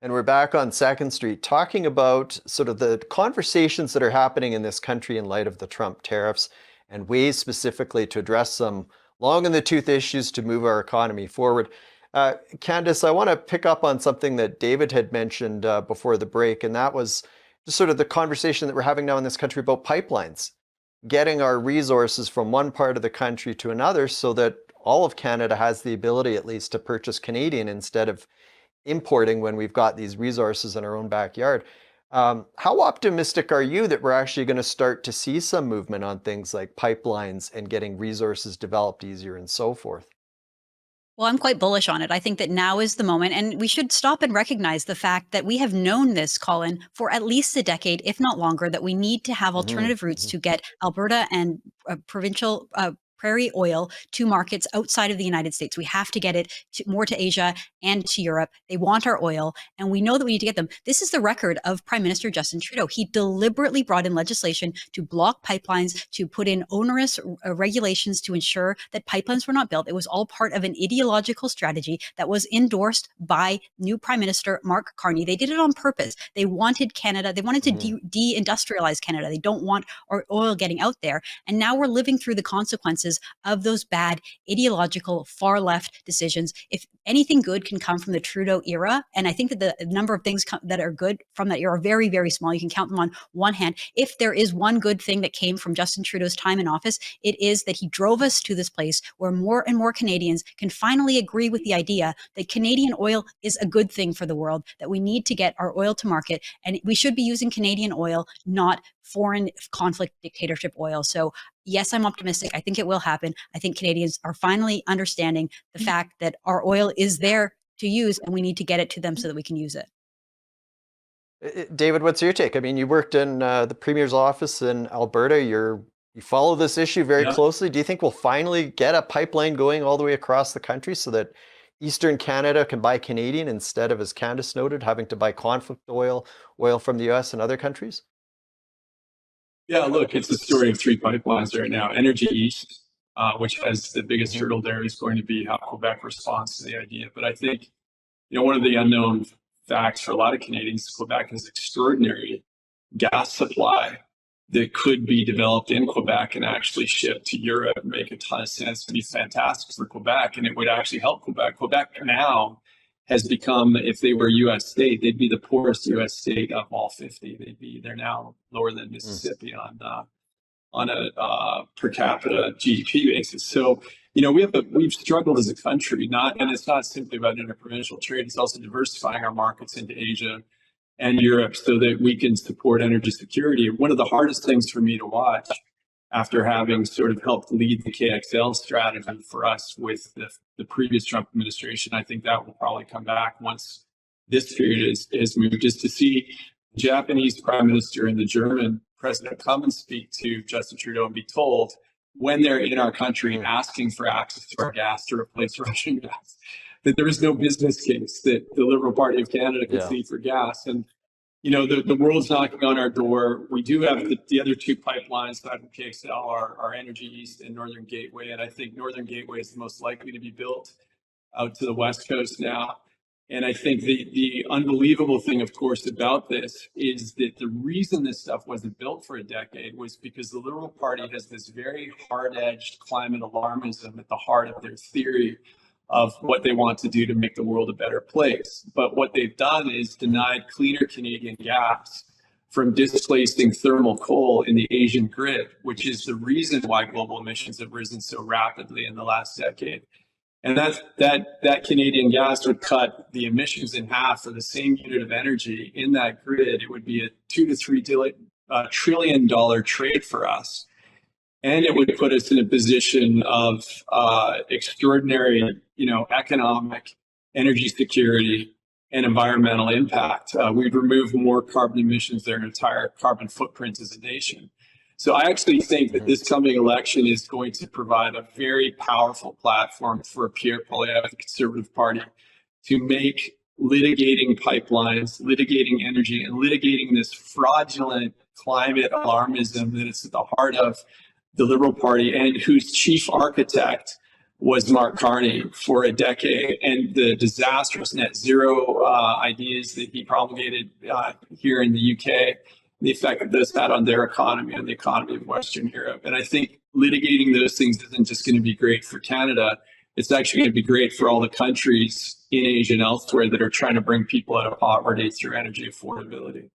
And we're back on Second Street talking about sort of the conversations that are happening in this country in light of the Trump tariffs and ways specifically to address some long in the tooth issues to move our economy forward. Candice, I want to pick up on something that David had mentioned before the break, and that was just sort of the conversation that we're having now in this country about pipelines, getting our resources from one part of the country to another so that all of Canada has the ability at least to purchase Canadian instead of importing when we've got these resources in our own backyard. How optimistic are you that we're actually going to start to see some movement on things like pipelines and getting resources developed easier and so forth? Well, I'm quite bullish on it. I think that now is the moment, and we should stop and recognize the fact that we have known this, Colin, for at least a decade, if not longer, that we need to have Hmm. alternative routes to get Alberta and provincial prairie oil to markets outside of the United States. We have to get it more to Asia and to Europe. They want our oil, and we know that we need to get them. This is the record of Prime Minister Justin Trudeau. He deliberately brought in legislation to block pipelines, to put in onerous regulations to ensure that pipelines were not built. It was all part of an ideological strategy that was endorsed by new Prime Minister Mark Carney. They did it on purpose. They wanted Canada, they wanted to deindustrialize Canada. They don't want our oil getting out there. And now we're living through the consequences of those bad ideological far left decisions. If anything good can come from the Trudeau era, and I think that the number of things that are good from that era are very, very small. You can count them on one hand. If there is one good thing that came from Justin Trudeau's time in office, it is that he drove us to this place where more and more Canadians can finally agree with the idea that Canadian oil is a good thing for the world, that we need to get our oil to market, and we should be using Canadian oil, not foreign conflict dictatorship oil. So yes, I'm optimistic. I think it will happen. I think Canadians are finally understanding the fact that our oil is there to use and we need to get it to them so that we can use it. David, what's your take? I mean, you worked in the Premier's office in Alberta. You follow this issue very Yeah. closely. Do you think we'll finally get a pipeline going all the way across the country so that Eastern Canada can buy Canadian instead of, as Candice noted, having to buy conflict oil from the US and other countries? Yeah, look, it's the story of three pipelines right now. Energy East, which has the biggest Hmm. hurdle there, is going to be how Quebec responds to the idea. But I think, one of the unknown facts for a lot of Canadians, Quebec has extraordinary gas supply that could be developed in Quebec and actually shipped to Europe and make a ton of sense to be fantastic for Quebec. And it would actually help Quebec. Quebec now has become, if they were a U.S. state, they'd be the poorest U.S. state of all 50. They're now lower than Mm. Mississippi on a per capita GDP basis. So, we've struggled as a country, and it's not simply about interprovincial trade. It's also diversifying our markets into Asia and Europe so that we can support energy security. One of the hardest things for me to watch after having sort of helped lead the KXL strategy for us with the previous Trump administration, I think that will probably come back once this period is moved, is to see the Japanese Prime Minister and the German President come and speak to Justin Trudeau and be told when they're in our country Mm. asking for access to our gas to replace Russian gas, that there is no business case that the Liberal Party of Canada could Yeah. see for gas. And the world's knocking on our door. We do have the other two pipelines that from KXL are Energy East and Northern Gateway. And I think Northern Gateway is the most likely to be built out to the West Coast now. And I think the unbelievable thing, of course, about this is that the reason this stuff wasn't built for a decade was because the Liberal Party has this very hard-edged climate alarmism at the heart of their theory of what they want to do to make the world a better place. But what they've done is denied cleaner Canadian gas from displacing thermal coal in the Asian grid, which is the reason why global emissions have risen so rapidly in the last decade. And that Canadian gas would cut the emissions in half for the same unit of energy in that grid. It would be a $2 to $3 trillion trade for us. And it would put us in a position of extraordinary, economic, energy security, and environmental impact. We'd remove more carbon emissions than our entire carbon footprint as a nation. So I actually think that this coming election is going to provide a very powerful platform for Pierre Poilievre of the Conservative Party to make litigating pipelines, litigating energy, and litigating this fraudulent climate alarmism that is at the heart of the Liberal Party and whose chief architect was Mark Carney for a decade, and the disastrous net zero ideas that he promulgated here in the UK, the effect that those had on their economy and the economy of Western Europe. And I think litigating those things isn't just going to be great for Canada. It's actually going to be great for all the countries in Asia and elsewhere that are trying to bring people out of poverty through energy affordability.